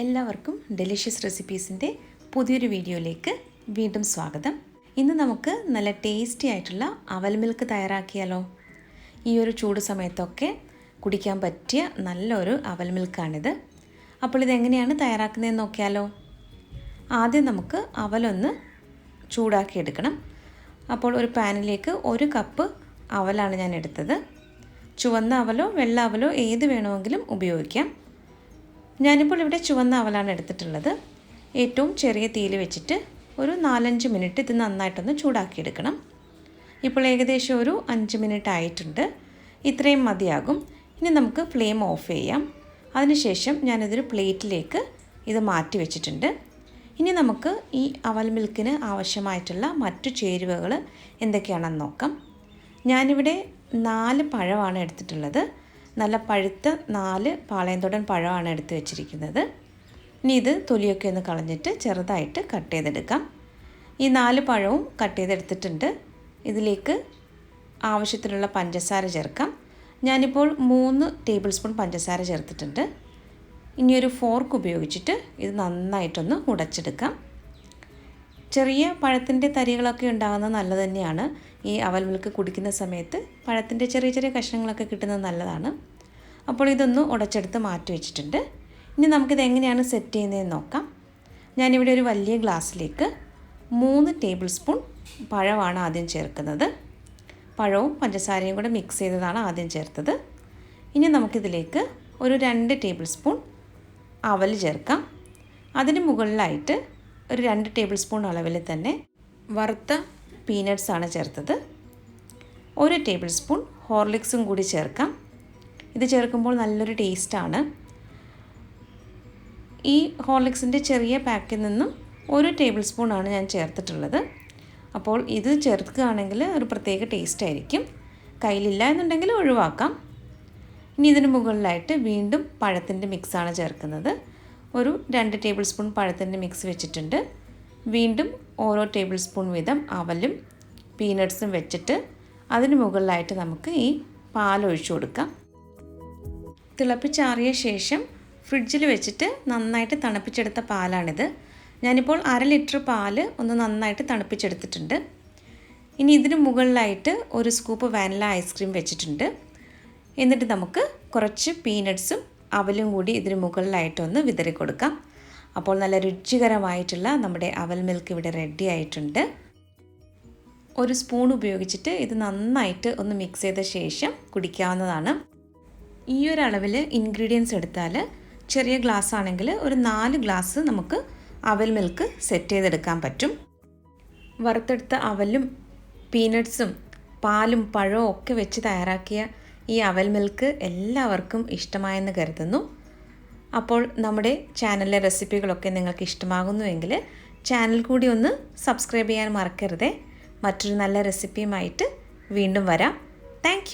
എല്ലാവർക്കും ഡെലിഷ്യസ് റെസിപ്പീസിൻ്റെ പുതിയൊരു വീഡിയോയിലേക്ക് വീണ്ടും സ്വാഗതം. ഇന്ന് നമുക്ക് നല്ല ടേസ്റ്റി ആയിട്ടുള്ള അവൽ മിൽക്ക് തയ്യാറാക്കിയാലോ. ഈ ഒരു ചൂട് സമയത്തൊക്കെ കുടിക്കാൻ പറ്റിയ നല്ലൊരു അവൽ മിൽക്കാണിത്. അപ്പോൾ ഇതെങ്ങനെയാണ് തയ്യാറാക്കുന്നതെന്ന് നോക്കിയാലോ. ആദ്യം നമുക്ക് അവലൊന്ന് ചൂടാക്കി എടുക്കണം. അപ്പോൾ ഒരു പാനിലേക്ക് 1 കപ്പ് അവലാണ് ഞാൻ എടുത്തത്. ചുവന്ന അവലോ വെള്ള അവലോ ഏത് വേണമെങ്കിലും ഉപയോഗിക്കാം. ഞാനിപ്പോൾ ഇവിടെ ചുവന്ന അവലാണ് എടുത്തിട്ടുള്ളത്. ഏറ്റവും ചെറിയ തീയിൽ വെച്ചിട്ട് ഒരു 4-5 മിനിറ്റ് ഇത് നന്നായിട്ടൊന്ന് ചൂടാക്കിയെടുക്കണം. ഇപ്പോൾ ഏകദേശം ഒരു 5 മിനിറ്റ് ആയിട്ടുണ്ട്. ഇത്രയും മതിയാകും. ഇനി നമുക്ക് ഫ്ലെയിം ഓഫ് ചെയ്യാം. അതിനുശേഷം ഞാനിതൊരു പ്ലേറ്റിലേക്ക് ഇത് മാറ്റി വെച്ചിട്ടുണ്ട്. ഇനി നമുക്ക് ഈ അവൽ മിൽക്കിന് ആവശ്യമായിട്ടുള്ള മറ്റു ചേരുവകൾ എന്തൊക്കെയാണെന്ന് നോക്കാം. ഞാനിവിടെ 4 പഴമാണ് എടുത്തിട്ടുള്ളത്. നല്ല പഴുത്ത 4 പാളയംതോടൻ പഴമാണ് എടുത്ത് വെച്ചിരിക്കുന്നത്. ഇനി ഇത് തൊലിയൊക്കെ ഒന്ന് കളഞ്ഞിട്ട് ചെറുതായിട്ട് കട്ട് ചെയ്തെടുക്കാം. ഈ 4 പഴവും കട്ട് ചെയ്തെടുത്തിട്ടുണ്ട്. ഇതിലേക്ക് ആവശ്യത്തിനുള്ള പഞ്ചസാര ചേർക്കാം. ഞാനിപ്പോൾ 3 ടേബിൾ സ്പൂൺ പഞ്ചസാര ചേർത്തിട്ടുണ്ട്. ഇനിയൊരു ഫോർക്ക് ഉപയോഗിച്ചിട്ട് ഇത് നന്നായിട്ടൊന്ന് ഉടച്ചെടുക്കാം. ചെറിയ പഴത്തിൻ്റെ തരികളൊക്കെ ഉണ്ടാകുന്നത് നല്ലത് തന്നെയാണ്. ഈ അവൽ മിൽക്ക് കുടിക്കുന്ന സമയത്ത് പഴത്തിൻ്റെ ചെറിയ ചെറിയ കഷ്ണങ്ങളൊക്കെ കിട്ടുന്നത് നല്ലതാണ്. അപ്പോൾ ഇതൊന്ന് ഉടച്ചെടുത്ത് മാറ്റി വെച്ചിട്ടുണ്ട്. ഇനി നമുക്കിത് എങ്ങനെയാണ് സെറ്റ് ചെയ്യുന്നതെന്ന് നോക്കാം. ഞാനിവിടെ ഒരു വലിയ ഗ്ലാസ്സിലേക്ക് 3 ടേബിൾ സ്പൂൺ പഴമാണ് ആദ്യം ചേർക്കുന്നത്. പഴവും പഞ്ചസാരയും കൂടെ മിക്സ് ചെയ്തതാണ് ആദ്യം ചേർത്തത്. ഇനി നമുക്കിതിലേക്ക് ഒരു 2 ടേബിൾ സ്പൂൺ അവൽ ചേർക്കാം. അതിന് മുകളിലായിട്ട് ഒരു 2 ടേബിൾ സ്പൂൺ അളവിൽ തന്നെ വറുത്ത പീനട്ട്സാണ് ചേർത്തത്. 1 ടേബിൾ സ്പൂൺ ഹോർലിക്സും കൂടി ചേർക്കാം. ഇത് ചേർക്കുമ്പോൾ നല്ലൊരു ടേസ്റ്റാണ്. ഈ ഹോർലിക്സിൻ്റെ ചെറിയ പാക്കിൽ നിന്നും 1 ടേബിൾ സ്പൂണാണ് ഞാൻ ചേർത്തിട്ടുള്ളത്. അപ്പോൾ ഇത് ചേർക്കുകയാണെങ്കിൽ ഒരു പ്രത്യേക ടേസ്റ്റ് ആയിരിക്കും. കയ്യിലില്ല എന്നുണ്ടെങ്കിൽ ഒഴിവാക്കാം. ഇനി ഇതിന് മുകളിലായിട്ട് വീണ്ടും പഴത്തിൻ്റെ മിക്സാണ് ചേർക്കുന്നത്. ഒരു 2 ടേബിൾ സ്പൂൺ പഴത്തിൻ്റെ മിക്സ് വെച്ചിട്ടുണ്ട്. വീണ്ടും ഓരോ ടേബിൾ സ്പൂൺ വീതം അവലും പീനട്ട്സും വെച്ചിട്ട് അതിന് മുകളിലായിട്ട് നമുക്ക് ഈ പാലൊഴിച്ചു കൊടുക്കാം. തിളപ്പിച്ചാറിയ ശേഷം ഫ്രിഡ്ജിൽ വെച്ചിട്ട് നന്നായിട്ട് തണുപ്പിച്ചെടുത്ത പാലാണിത്. ഞാനിപ്പോൾ 1/2 ലിറ്റർ പാല് ഒന്ന് നന്നായിട്ട് തണുപ്പിച്ചെടുത്തിട്ടുണ്ട്. ഇനി ഇതിന് മുകളിലായിട്ട് ഒരു സ്കൂപ്പ് വാനില ഐസ്ക്രീം വെച്ചിട്ടുണ്ട്. എന്നിട്ട് നമുക്ക് കുറച്ച് പീനട്ട്സും അവലും കൂടി ഇതിന് മുകളിലായിട്ടൊന്ന് വിതറി കൊടുക്കാം. അപ്പോൾ നല്ല രുചികരമായിട്ടുള്ള നമ്മുടെ അവൽ മിൽക്ക് ഇവിടെ റെഡി ആയിട്ടുണ്ട്. ഒരു സ്പൂൺ ഉപയോഗിച്ചിട്ട് ഇത് നന്നായിട്ട് ഒന്ന് മിക്സ് ചെയ്ത ശേഷം കുടിക്കാവുന്നതാണ്. ഈ ഒരു അളവിൽ ഇൻഗ്രീഡിയൻസ് എടുത്താൽ ചെറിയ ഗ്ലാസ് ആണെങ്കിൽ ഒരു 4 ഗ്ലാസ് നമുക്ക് അവൽ മിൽക്ക് സെറ്റ് ചെയ്തെടുക്കാൻ പറ്റും. വറുത്തെടുത്ത അവലും പീനട്ട്സും പാലും പഴവും ഒക്കെ വെച്ച് തയ്യാറാക്കിയ ഈ അവൽ മിൽക്ക് എല്ലാവർക്കും ഇഷ്ടമായെന്ന് കരുതുന്നു. അപ്പോൾ നമ്മുടെ ചാനലിലെ റെസിപ്പികളൊക്കെ നിങ്ങൾക്ക് ഇഷ്ടമാകുന്നുവെങ്കിൽ ചാനൽ കൂടി ഒന്ന് സബ്സ്ക്രൈബ് ചെയ്യാൻ മറക്കരുതേ. മറ്റൊരു നല്ല റെസിപ്പിയുമായിട്ട് വീണ്ടും വരാം. താങ്ക്